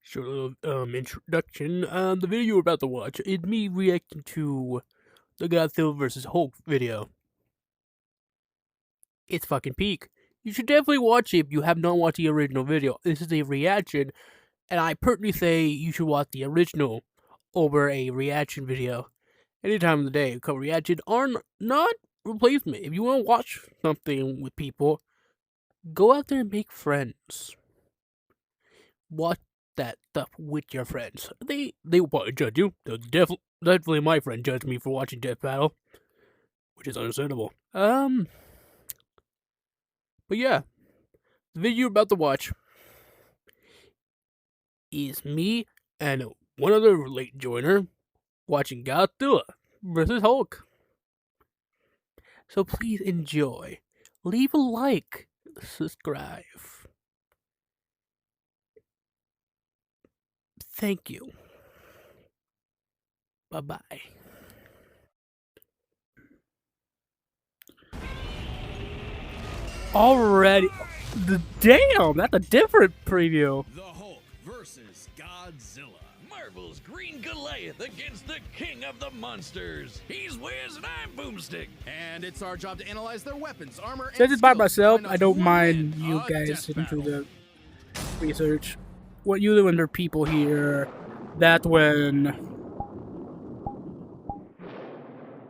Short little introduction. The video you're about to watch is me reacting to the Godzilla vs. Hulk video. It's fucking peak. You should definitely watch it if you have not watched the original video. This is a reaction, and I personally say you should watch the original over a reaction video. Any time of the day, because reactions are not replacement. If you want to watch something with people, go out there and make friends. Watch that stuff with your friends. They will probably judge you. They'll definitely my friend judge me for watching Death Battle, which is understandable. But yeah, the video you're about to watch is me and one other late joiner watching Godzilla vs. Hulk. So please enjoy. Leave a like, subscribe. Thank you. Bye-bye. Already. Damn, that's a different preview. The Hulk versus Godzilla. Marvel's Green Goliath against the king of the monsters. He's Wiz and I'm Boomstick. And it's our job to analyze their weapons, armor, and Since it's by skills myself, to I find don't out mind who you wins a guys death sitting through battle. the research. What you do under people here, that's when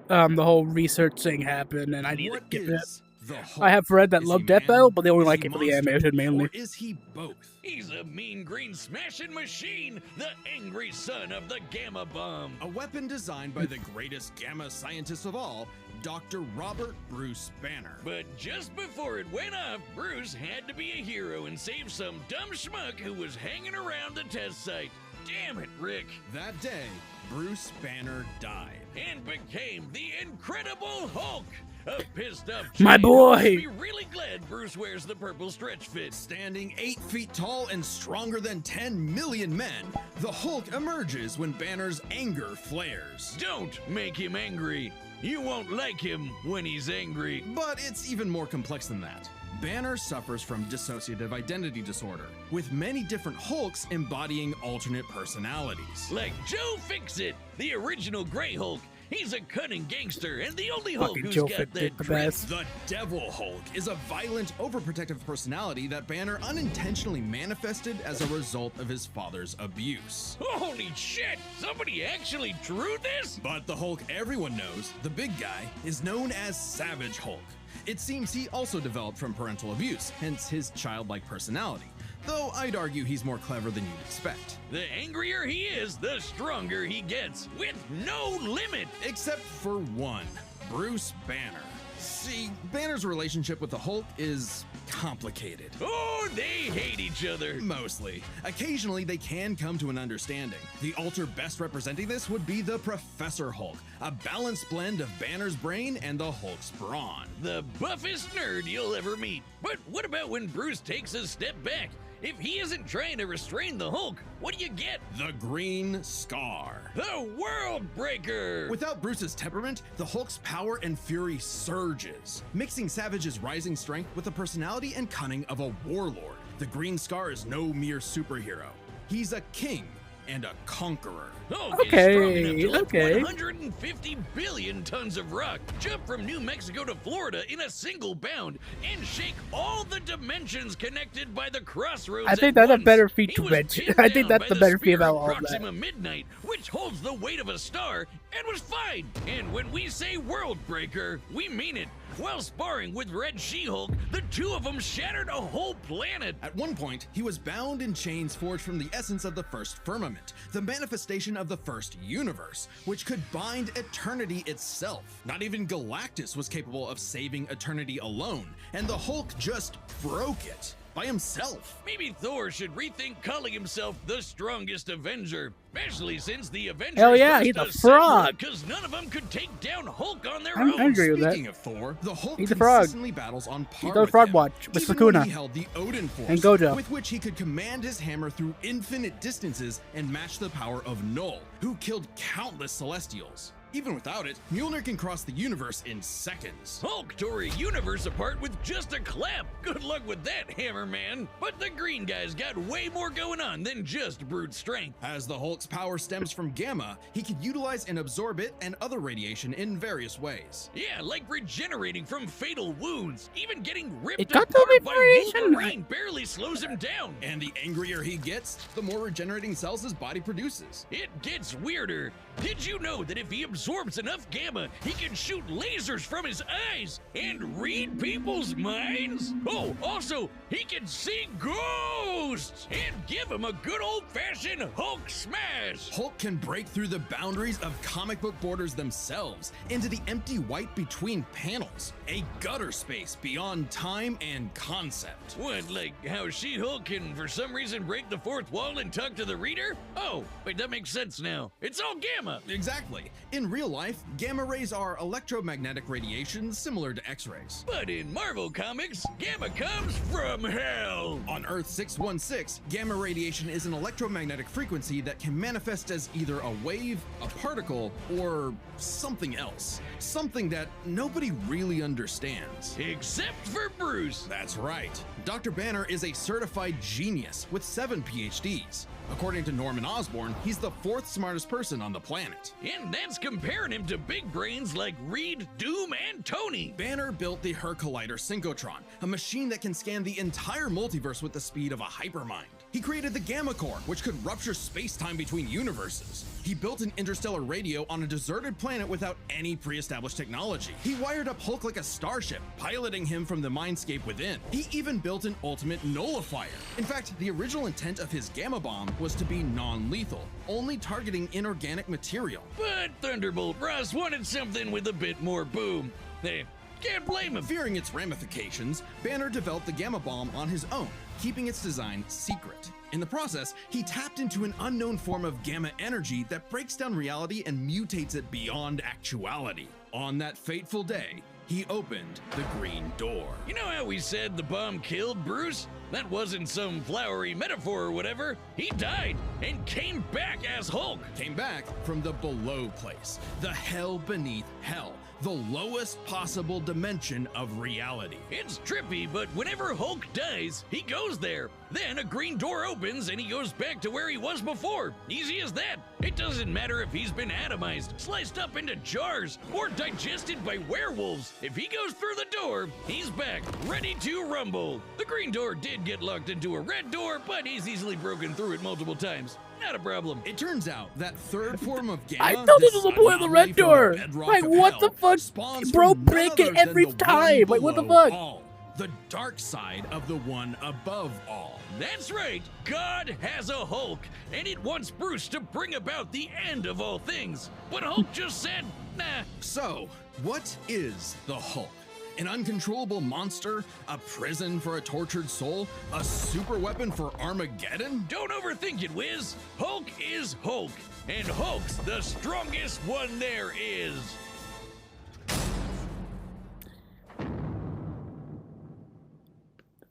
the whole research thing happened, and I need to What get it. is the Hulk? I have friends that Is love he Death man? Battle, but they only Is like he it for the monster? animation mainly. Or is he both? He's a mean green smashing machine, the angry son of the Gamma Bomb. A weapon designed by the greatest gamma scientist of all, Dr. Robert Bruce Banner. But just before it went off, Bruce had to be a hero and save some dumb schmuck who was hanging around the test site. Damn it, Rick. That day, Bruce Banner died and became the Incredible Hulk. A pissed off My giant boy. who must be really glad Bruce wears the purple stretch fit. Standing 8 feet tall and stronger than 10 million men, the Hulk emerges when Banner's anger flares. Don't make him angry. You won't like him when he's angry. But it's even more complex than that. Banner suffers from dissociative identity disorder, with many different Hulks embodying alternate personalities. Like Joe Fixit, the original Grey Hulk. He's a cunning gangster and the only Hulk Fucking who's Joe got Fixit, that the drip. best. The Devil Hulk is a violent, overprotective personality that Banner unintentionally manifested as a result of his father's abuse. Holy shit! Somebody actually drew this? But the Hulk everyone knows, the big guy, is known as Savage Hulk. It seems he also developed from parental abuse, hence his childlike personality. Though I'd argue he's more clever than you'd expect. The angrier he is, the stronger he gets, with no limit. Except for one, Bruce Banner. See, Banner's relationship with the Hulk is complicated. Oh, they hate each other. Mostly. Occasionally, they can come to an understanding. The alter best representing this would be the Professor Hulk, a balanced blend of Banner's brain and the Hulk's brawn. The buffest nerd you'll ever meet. But what about when Bruce takes a step back? If he isn't trying to restrain the Hulk, what do you get? The Green Scar. The World Breaker! Without Bruce's temperament, the Hulk's power and fury surges, mixing Savage's rising strength with the personality and cunning of a warlord. The Green Scar is no mere superhero. He's a king and a conqueror. Hulk is strong enough to lift 150 billion tons of rock, jump from New Mexico to Florida in a single bound, and shake all the dimensions connected by the crossroads. I think at that's a once. better He feature was mention. pinned I think down that's by the better spear feat about of all of that. Proxima Midnight, which holds the weight of a star, and was fine. And when we say World Breaker, we mean it. While sparring with Red She-Hulk, the two of them shattered a whole planet. At one point, he was bound in chains forged from the essence of the first firmament, the manifestation of the first universe, which could bind eternity itself. Not even Galactus was capable of saving eternity alone, and the Hulk just broke it. By himself. Maybe Thor should rethink calling himself the strongest Avenger, especially since the Avengers Hell yeah, he's a frog. because none of them could take down Hulk on their I own. agree with that. Speaking of Thor, the Hulk He's a frog. consistently battles on par He does with Frog him, Watch with even when Sukuna he held the Odin Force, and Gojo. with which he could command his hammer through infinite distances and match the power of Null, who killed countless Celestials. Even without it, Mjolnir can cross the universe in seconds. Hulk tore a universe apart with just a clap. Good luck with that, Hammer Man. But the green guy's got way more going on than just brute strength. As the Hulk's power stems from gamma, he can utilize and absorb it and other radiation in various ways. Yeah, like regenerating from fatal wounds. Even getting It ripped got apart to by radiation. Wolverine barely slows him down. And the angrier he gets, the more regenerating cells his body produces. It gets weirder. Did you know that if he absorbs enough gamma, he can shoot lasers from his eyes and read people's minds? Oh, also, he can see ghosts and give him a good old-fashioned Hulk smash. Hulk can break through the boundaries of comic book borders themselves into the empty white between panels, a gutter space beyond time and concept. What, like how She-Hulk can for some reason break the fourth wall and talk to the reader? Oh, wait, that makes sense now. It's all gamma. Exactly. In real life, gamma rays are electromagnetic radiation similar to X-rays. But in Marvel Comics, gamma comes from hell. On Earth 616, gamma radiation is an electromagnetic frequency that can manifest as either a wave, a particle, or something else. Something that nobody really understands. Except for Bruce. That's right. Dr. Banner is a certified genius with 7 PhDs. According to Norman Osborn, he's the 4th smartest person on the planet. And that's comparing him to big brains like Reed, Doom, and Tony. Banner built the Her Collider Synchrotron, a machine that can scan the entire multiverse with the speed of a hypermind. He created the Gamma Core, which could rupture space-time between universes. He built an interstellar radio on a deserted planet without any pre-established technology. He wired up Hulk like a starship, piloting him from the mindscape within. He even built an ultimate nullifier. In fact, the original intent of his Gamma Bomb was to be non-lethal, only targeting inorganic material. But Thunderbolt Ross wanted something with a bit more boom. They can't blame him. Fearing its ramifications, Banner developed the Gamma Bomb on his own, keeping its design secret. In the process, he tapped into an unknown form of gamma energy that breaks down reality and mutates it beyond actuality. On that fateful day, he opened the Green Door. You know how we said the bomb killed Bruce? That wasn't some flowery metaphor or whatever. He died and came back as Hulk. Came back from the below place, the hell beneath hell, the lowest possible dimension of reality. It's trippy, but whenever Hulk dies, he goes there. Then a green door opens and he goes back to where he was before. Easy as that. It doesn't matter if he's been atomized, sliced up into jars, or digested by werewolves. If he goes through the door, he's back, ready to rumble. The green door did get locked into a red door, but he's easily broken through it multiple times. Not a problem. It turns out that third form of gamma, I thought this was the point of the red door. Like, what the fuck? Bro, break it every time. Like, what the fuck? All, the dark side of the one above all. That's right, God has a Hulk, and it wants Bruce to bring about the end of all things. But Hulk just said, nah. So, what is the Hulk? An uncontrollable monster? A prison for a tortured soul? A super weapon for Armageddon? Don't overthink it, Wiz. Hulk is Hulk, and Hulk's the strongest one there is.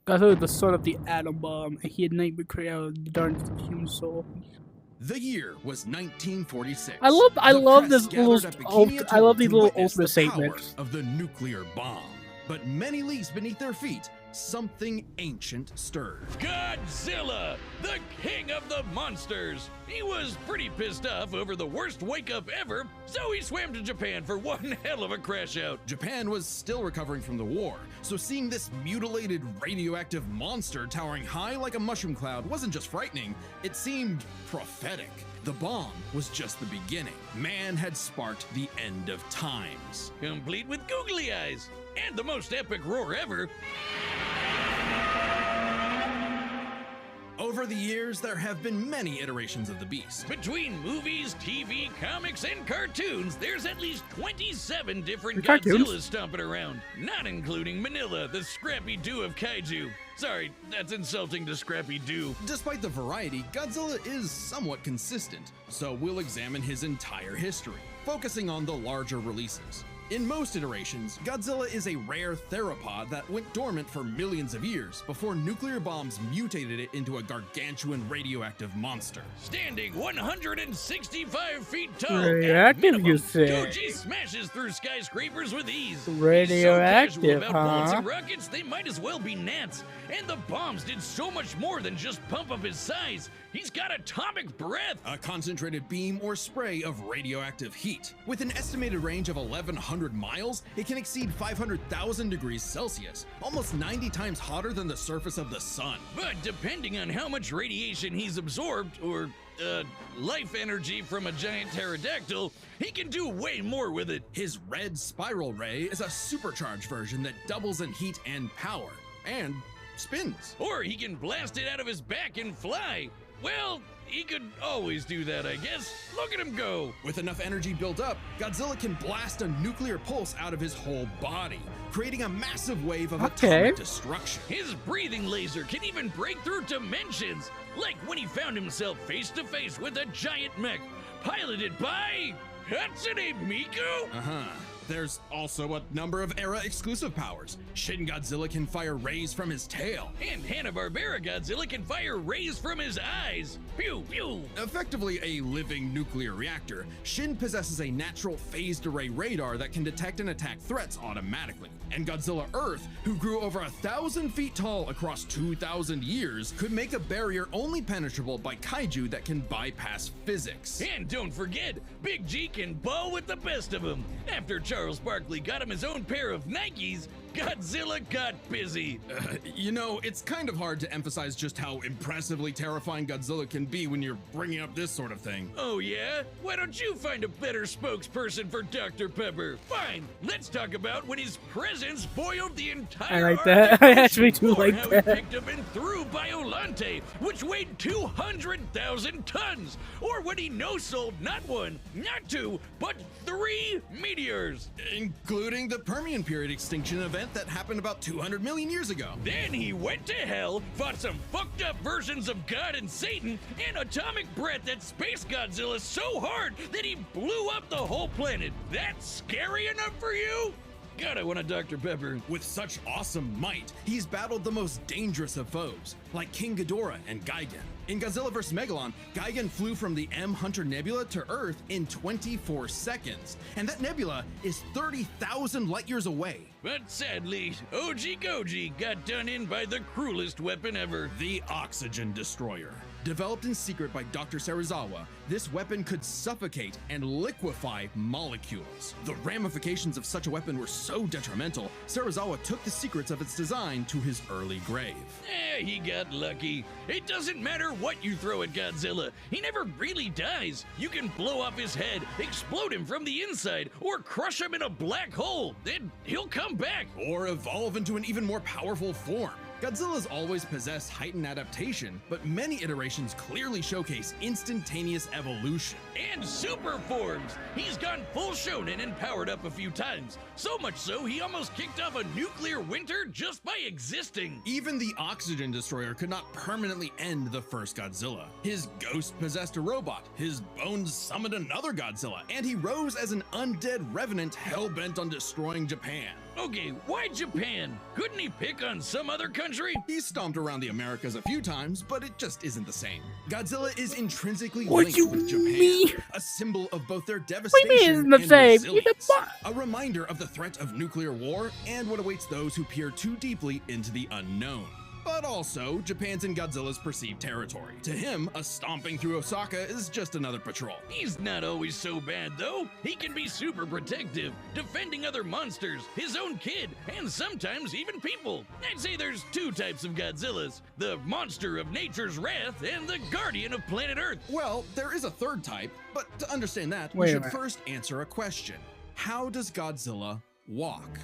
I thought he was the son of the atom bomb, and he had not even created the darkness of the human soul. The year was 1946. I love The press this little. gathered at Bikini I love Atoll these to little witness ultimate the power statements. of the nuclear bomb. But many leagues beneath their feet, something ancient stirred. Godzilla, the king of the monsters. He was pretty pissed off over the worst wake-up ever, so he swam to Japan for one hell of a crash out. Japan was still recovering from the war, so seeing this mutilated radioactive monster towering high like a mushroom cloud wasn't just frightening, it seemed prophetic. The bomb was just the beginning. Man had sparked the end of times. Complete with googly eyes, and the most epic roar ever. Over the years, there have been many iterations of the beast. Between movies, TV, comics, and cartoons, there's at least 27 different Cartoons? Godzillas stomping around, not including Manila, the Scrappy-Doo of kaiju. Sorry, that's insulting to Scrappy-Doo. Despite the variety, Godzilla is somewhat consistent, so we'll examine his entire history, focusing on the larger releases. In most iterations, Godzilla is a rare theropod that went dormant for millions of years before nuclear bombs mutated it into a gargantuan radioactive monster. Standing 165 feet tall. Radioactive, you say? Goji smashes through skyscrapers with ease. Radioactive, He's so casual about bullets huh? and rockets, they might as well be gnats. And the bombs did so much more than just pump up his size. He's got atomic breath. A concentrated beam or spray of radioactive heat. With an estimated range of 1,100 miles, it can exceed 500,000 degrees Celsius, almost 90 times hotter than the surface of the sun. But depending on how much radiation he's absorbed, or life energy from a giant pterodactyl, he can do way more with it. His red spiral ray is a supercharged version that doubles in heat and power, and spins. Or he can blast it out of his back and fly. Well, he could always do that, I guess. Look at him go. With enough energy built up, Godzilla can blast a nuclear pulse out of his whole body, creating a massive wave of atomic destruction. His breathing laser can even break through dimensions, like when he found himself face to face with a giant mech piloted by Hatsune Miku. There's also a number of era-exclusive powers. Shin Godzilla can fire rays from his tail. And Hanna-Barbera Godzilla can fire rays from his eyes. Pew, pew. Effectively a living nuclear reactor, Shin possesses a natural phased array radar that can detect and attack threats automatically. And Godzilla Earth, who grew over 1,000 feet tall across 2,000 years, could make a barrier only penetrable by kaiju that can bypass physics. And don't forget, Big G can ball with the best of them. After Charles Barkley got him his own pair of Nikes, Godzilla got busy. You know, it's kind of hard to emphasize just how impressively terrifying Godzilla can be when you're bringing up this sort of thing. Oh yeah? Why don't you find a better spokesperson for Dr. Pepper? Fine, let's talk about when his presence boiled the entire I like that. I actually do or like how that. he picked up and threw Biolante, which weighed 200,000 tons. Or when he no-sold not one, not two, but 3 meteors. Including the Permian period extinction event that happened about 200 million years ago. Then he went to hell, fought some fucked up versions of God and Satan, and atomic breath at Space Godzilla so hard that he blew up the whole planet. That's scary enough for you? God, I want a Dr. Pepper. With such awesome might, he's battled the most dangerous of foes, like King Ghidorah and Gigan. In Godzilla vs. Megalon, Gigan flew from the M Hunter Nebula to Earth in 24 seconds, and that nebula is 30,000 light years away. But sadly, OG Goji got done in by the cruelest weapon ever. The Oxygen Destroyer. Developed in secret by Dr. Serizawa, this weapon could suffocate and liquefy molecules. The ramifications of such a weapon were so detrimental, Serizawa took the secrets of its design to his early grave. He got lucky. It doesn't matter what you throw at Godzilla. He never really dies. You can blow off his head, explode him from the inside, or crush him in a black hole. Then he'll come back. Or evolve into an even more powerful form. Godzilla's always possessed heightened adaptation, but many iterations clearly showcase instantaneous evolution. And super forms. He's gone full shonen and powered up a few times. So much so, he almost kicked off a nuclear winter just by existing. Even the Oxygen Destroyer could not permanently end the first Godzilla. His ghost possessed a robot, his bones summoned another Godzilla, and he rose as an undead revenant hell-bent on destroying Japan. Okay, why Japan? Couldn't he pick on some other country? He's stomped around the Americas a few times, but it just isn't the same. Godzilla is intrinsically What linked you with Japan, mean? a symbol of both their What do devastation you mean it's and the same? He's resilience. a A reminder of the threat of nuclear war and what awaits those who peer too deeply into the unknown. But also, Japan's in Godzilla's perceived territory. To him, a stomping through Osaka is just another patrol. He's not always so bad, though. He can be super protective, defending other monsters, his own kid, and sometimes even people. I'd say there's 2 types of Godzillas. The monster of nature's wrath and the guardian of planet Earth. Well, there is a third type, but to understand that, Wait we a should minute. first answer a question. How does Godzilla walk?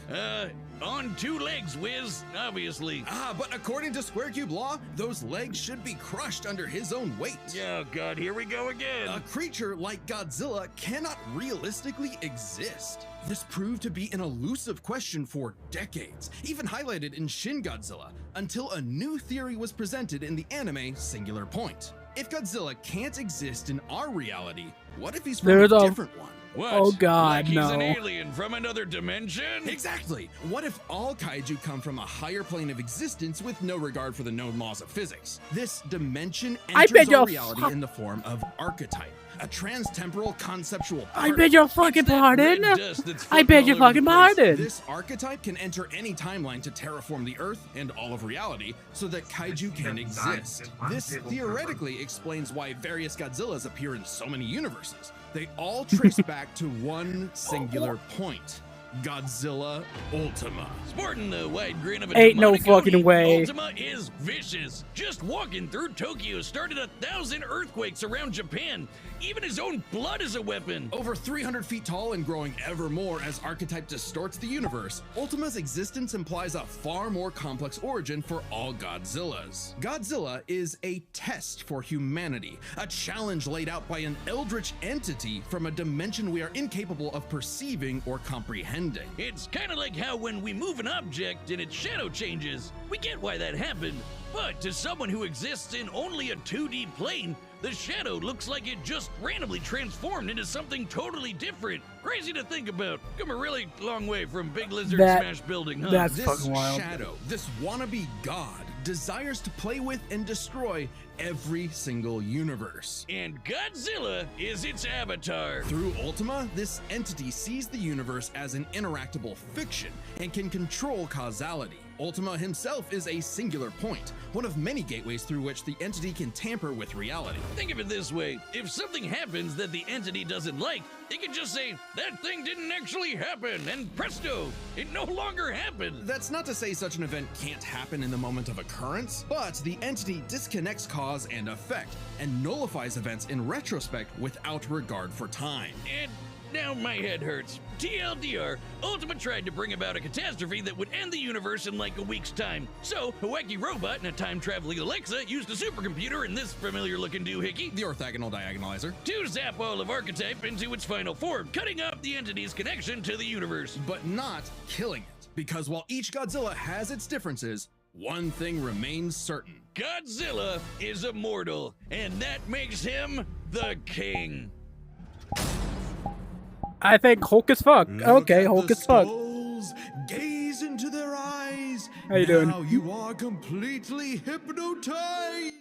On 2 legs, Wiz, obviously. But according to Square Cube law, those legs should be crushed under his own weight. Oh god, here we go again. A creature like Godzilla cannot realistically exist. This proved to be an elusive question for decades, even highlighted in Shin Godzilla, until a new theory was presented in the anime Singular Point. If Godzilla can't exist in our reality, what if he's from There's a a- different one? What? Oh, God, like he's an no. alien from another dimension? Exactly. What if all kaiju come from a higher plane of existence with no regard for the known laws of physics? This dimension I bet enters our you'll reality in the form of archetype, a transtemporal conceptual I particle. bet your fucking It's that pardon. red dust that's I floating bet all your over the fucking place. pardon. This archetype can enter any timeline to terraform the Earth and all of reality so that kaiju can exist. This theoretically explains why various Godzillas appear in so many universes. They all trace back to one singular point. Godzilla Ultima. Sporting the wide grin of a Ain't no demonic fucking Oni, way. Ultima is vicious. Just walking through Tokyo started 1,000 earthquakes around Japan. Even his own blood is a weapon. Over 300 feet tall and growing ever more as archetype distorts the universe, Ultima's existence implies a far more complex origin for all Godzillas. Godzilla is a test for humanity, a challenge laid out by an eldritch entity from a dimension we are incapable of perceiving or comprehending. It's kind of like how when we move an object and its shadow changes, we get why that happened. But to someone who exists in only a 2D plane, the shadow looks like it just randomly transformed into something totally different. Crazy to think about. Come a really long way from Big Lizard That- Smash Building, huh? that's This fucking wild. shadow, this wannabe god, desires to play with and destroy every single universe. And Godzilla is its avatar. Through Ultima, this entity sees the universe as an interactable fiction and can control causality. Ultima himself is a singular point, one of many gateways through which the entity can tamper with reality. Think of it this way. If something happens that the entity doesn't like, it can just say, that thing didn't actually happen, and presto, it no longer happened. That's not to say such an event can't happen in the moment of occurrence, but the entity disconnects cause and effect and nullifies events in retrospect without regard for time. And now my head hurts. TLDR, Ultima tried to bring about a catastrophe that would end the universe in like a week's time. So, a wacky robot and a time-traveling Alexa used a supercomputer and this familiar-looking doohickey The orthogonal diagonalizer. to zap all of Archetype into its final form, cutting off the entity's connection to the universe. But not killing it, because while each Godzilla has its differences, one thing remains certain. Godzilla is immortal, and that makes him the king. I think Hulk as fuck. Okay, Hulk as fuck. Skulls, gaze into their eyes. How you doing? Now you are completely hypnotized.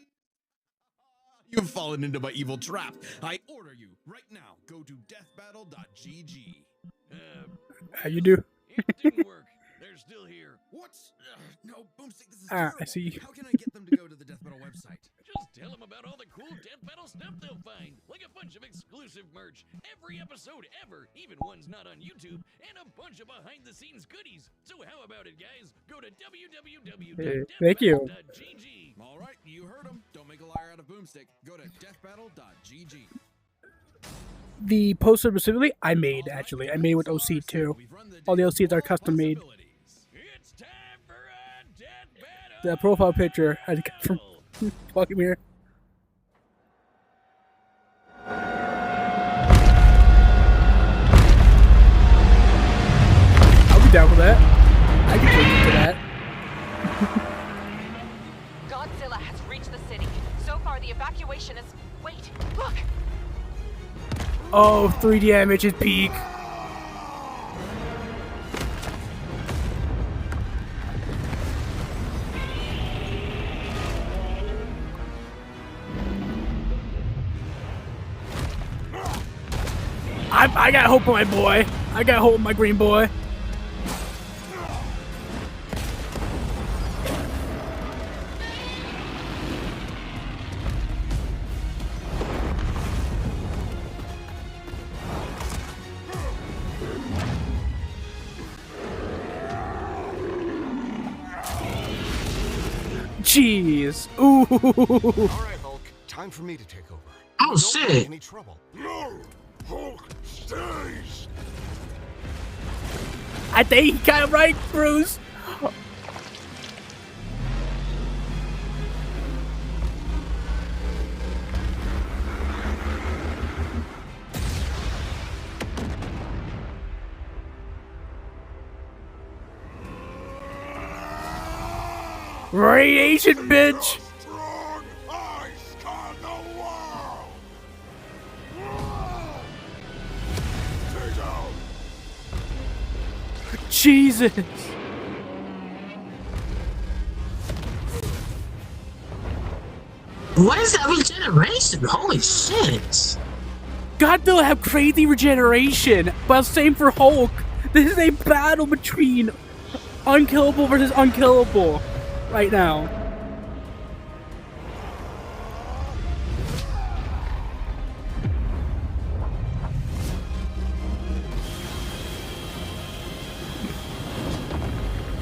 You've fallen into my evil trap. I order you right now. Go to deathbattle.gg. How you do? It didn't work. They're still here. What? No, Boomstick, this is Ah, I terrible. see. How can I get them to go to the Death Battle website? Just tell them about all the cool Death Battle stuff they'll find, like a bunch of exclusive merch, every episode ever, even ones not on YouTube, and a bunch of behind-the-scenes goodies. So how about it, guys? Go to Thank you. www.deathbattle.gg. All right, you heard him. Don't make a liar out of Boomstick. Go to deathbattle.gg. The poster specifically, I made actually. I made it with OC too. All the OCs are custom made. It's time for a Death Battle! The profile picture I got from fucking mirror. I'll be down with that. I can take you to that. Godzilla has reached the city. So far, the evacuation is... Wait, look! Oh, 3D animation peak. I got hope on my boy. I got hope on my green boy. Jeez. Ooh. All right, Hulk. Time for me to take over. Oh, Don't shit. make any trouble. No! Hulk stays! I think he got it right, Bruce. Radiation, bitch. Strong ice conquer the world! Jesus. What is that regeneration? Holy shit! Godzilla have crazy regeneration, but same for Hulk. This is a battle between unkillable versus unkillable right now.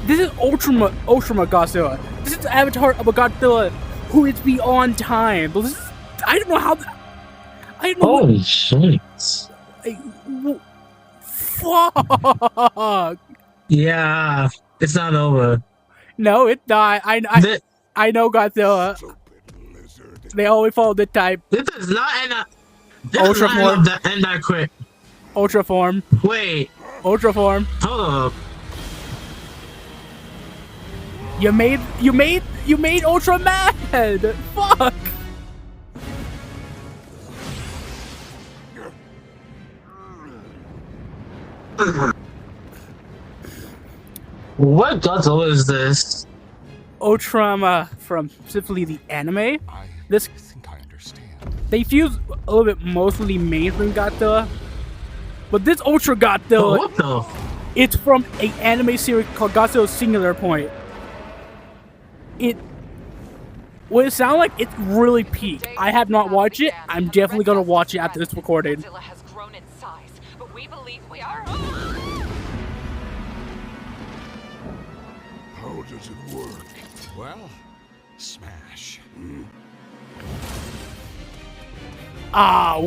This is Ultra Godzilla. This is the avatar of a Godzilla who is beyond time. But this is, I don't know how. I don't know. Holy shit! Fuck. Yeah, it's not over. No, it's not. I know Godzilla. Stupid lizard. They always follow the type. This is not end up. Ultra form. End that quick. Ultra form. Wait, Ultra form. hold up. You made Ultra mad. Fuck. What Godzilla is this? Ultra from specifically the anime. I This think I understand. they fuse a little bit mostly mainstream Godzilla, but this Ultra Godzilla, What the? it's from an anime series called Godzilla Singular Point. What it sounds like, it's really peak. I have not watched it. I'm definitely gonna watch it after this recording. Godzilla has grown in size, but we believe we are. How does it work? Well, smash. Ah,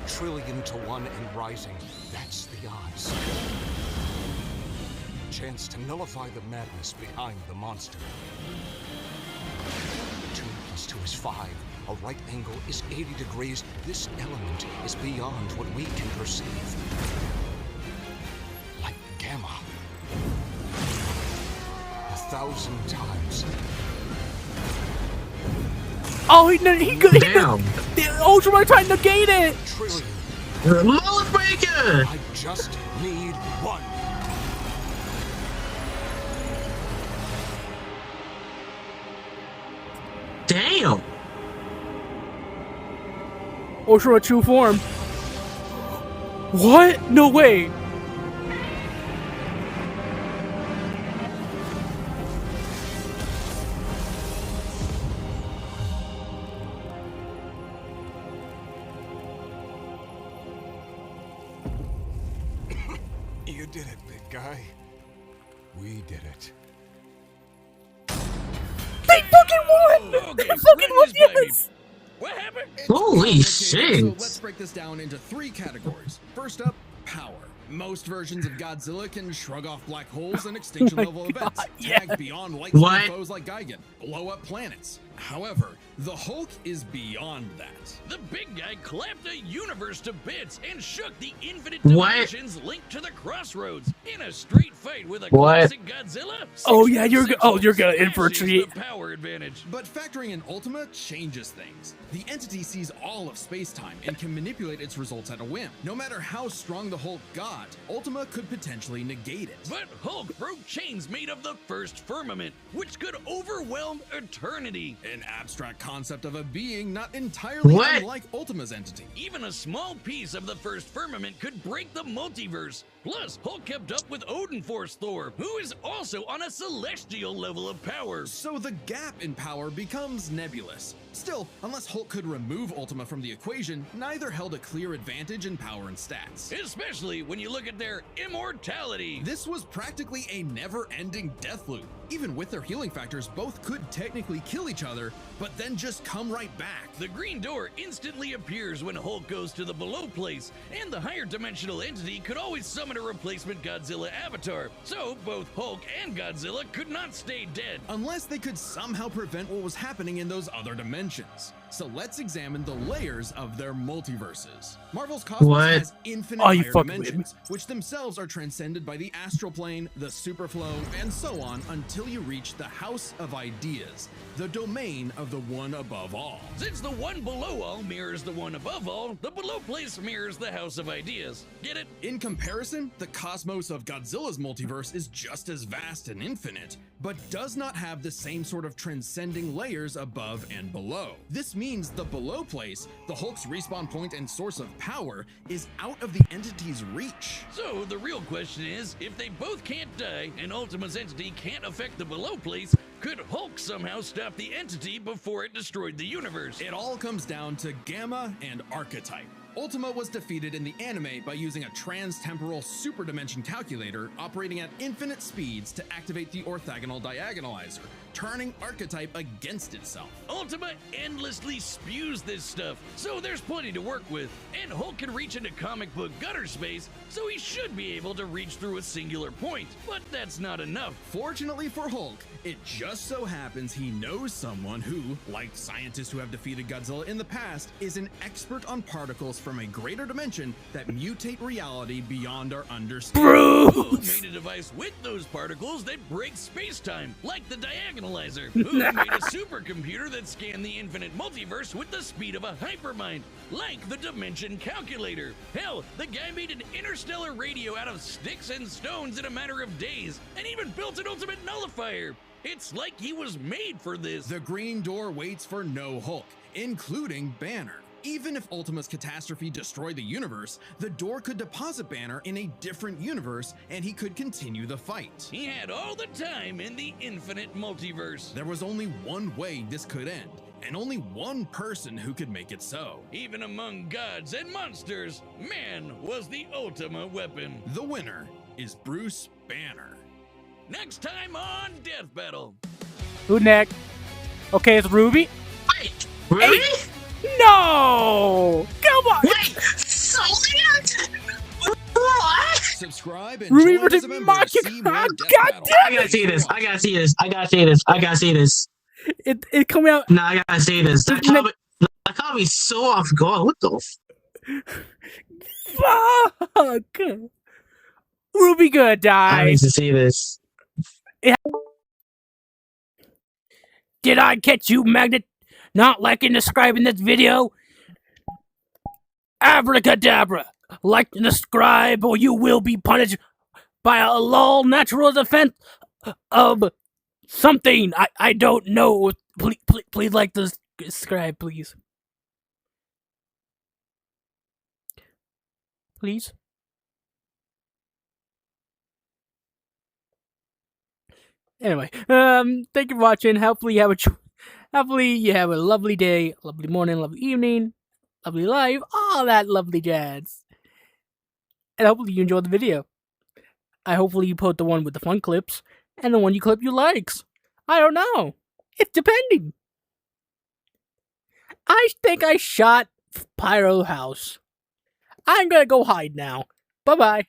Trillion to 1 and rising. That's the odds. Chance to nullify the madness behind the monster. 2 + 2 is 5. A right angle is 80 degrees. This element is beyond what we can perceive. Like gamma. 1,000 times. oh, he could. Damn. The Ultraman trying to negate it. Trillion. Mullet breaker. I just need 1. Damn. Ultra true form. What? No way. You did it, big guy. We did it. They fucking won. Okay, They fucking run won. this by me. Yes. What happened? Holy Okay, so shit. let's break this down into 3 categories. First up, power. Most versions of Godzilla can shrug off black holes and extinction level events, tag beyond light speed What? foes like Gigan, blow up planets. However, the Hulk is beyond that. The big guy clapped a universe to bits and shook the infinite What? dimensions linked to the crossroads in a straight fight with a What? classic Godzilla. Oh, yeah, you're Six oh, you're gonna smashes infiltrate. the power advantage. But factoring in Ultima changes things. The entity sees all of space-time and can manipulate its results at a whim. No matter how strong the Hulk got, Ultima could potentially negate it. But Hulk broke chains made of the first firmament, which could overwhelm eternity. An abstract concept of a being not entirely What? unlike Ultima's entity. Even a small piece of the first firmament could break the multiverse. Plus, Hulk kept up with Odin Force Thor, who is also on a celestial level of power. So the gap in power becomes nebulous. Still, unless Hulk could remove Ultima from the equation, neither held a clear advantage in power and stats. Especially when you look at their immortality. This was practically a never-ending death loop. Even with their healing factors, both could technically kill each other, but then just come right back. The green door instantly appears when Hulk goes to the below place, and the higher dimensional entity could always summon a replacement Godzilla avatar. So both Hulk and Godzilla could not stay dead. Unless they could somehow prevent what was happening in those other dimensions. So let's examine the layers of their multiverses. Marvel's Cosmos What? has infinite Are you higher fucking with me? dimensions, which themselves are transcended by the astral plane, the superflow, and so on until you reach the House of Ideas, the domain of the one above all. Since the one below all mirrors the one above all, the below place mirrors the House of Ideas. Get it? In comparison, the cosmos of Godzilla's multiverse is just as vast and infinite, but does not have the same sort of transcending layers above and below. This means the below place, the Hulk's respawn point and source of power, is out of the entity's reach. So the real question is, if they both can't die and Ultima's entity can't affect the below place, could Hulk somehow stop the entity before it destroyed the universe? It all comes down to Gamma and Archetype. Ultima was defeated in the anime by using a trans-temporal superdimension calculator operating at infinite speeds to activate the orthogonal diagonalizer, turning Archetype against itself. Ultima endlessly spews this stuff, so there's plenty to work with. And Hulk can reach into comic book gutter space, so he should be able to reach through a singular point. But that's not enough. Fortunately for Hulk, it just so happens he knows someone who, like scientists who have defeated Godzilla in the past, is an expert on particles from a greater dimension that mutate reality beyond our understanding. Who made a device with those particles that breaks space-time, like the diagonalizer? Who made a supercomputer that scanned the infinite multiverse with the speed of a hypermind, like the dimension calculator? Hell, the guy made an interstellar radio out of sticks and stones in a matter of days, and even built an ultimate nullifier. It's like he was made for this. The Green Door waits for no Hulk, including Banner. Even if Ultima's catastrophe destroyed the universe, the door could deposit Banner in a different universe and he could continue the fight. He had all the time in the infinite multiverse. There was only one way this could end, and only one person who could make it so. Even among gods and monsters, man was the Ultima weapon. The winner is Bruce Banner. Next time on Death Battle. Who next? Okay, it's Ruby. Wait, really? No! Come on! Wait, Soviet? What? Subscribe and Ruby join as versus a member to Machina. see more Death God Battle. I gotta see this. I gotta see this. I gotta see this. I gotta see this. It coming out. No, I gotta see this. That Isn't it- caught me so off guard. What the Fuck! Ruby gonna I die. need to see this. Did I catch you, Magnet? Not liking and subscribing this video? Abracadabra! Like and subscribe or you will be punished by a lol natural defense of something. I don't know. Please like to subscribe, please. Please. Anyway, thank you for watching. Hopefully you have a lovely day, lovely morning, lovely evening, lovely life, all that lovely jazz. And hopefully you enjoyed the video. Hopefully you put the one with the fun clips and the one you clip you likes. I don't know. It's depending. I think I shot Pyro House. I'm gonna go hide now. Bye-bye.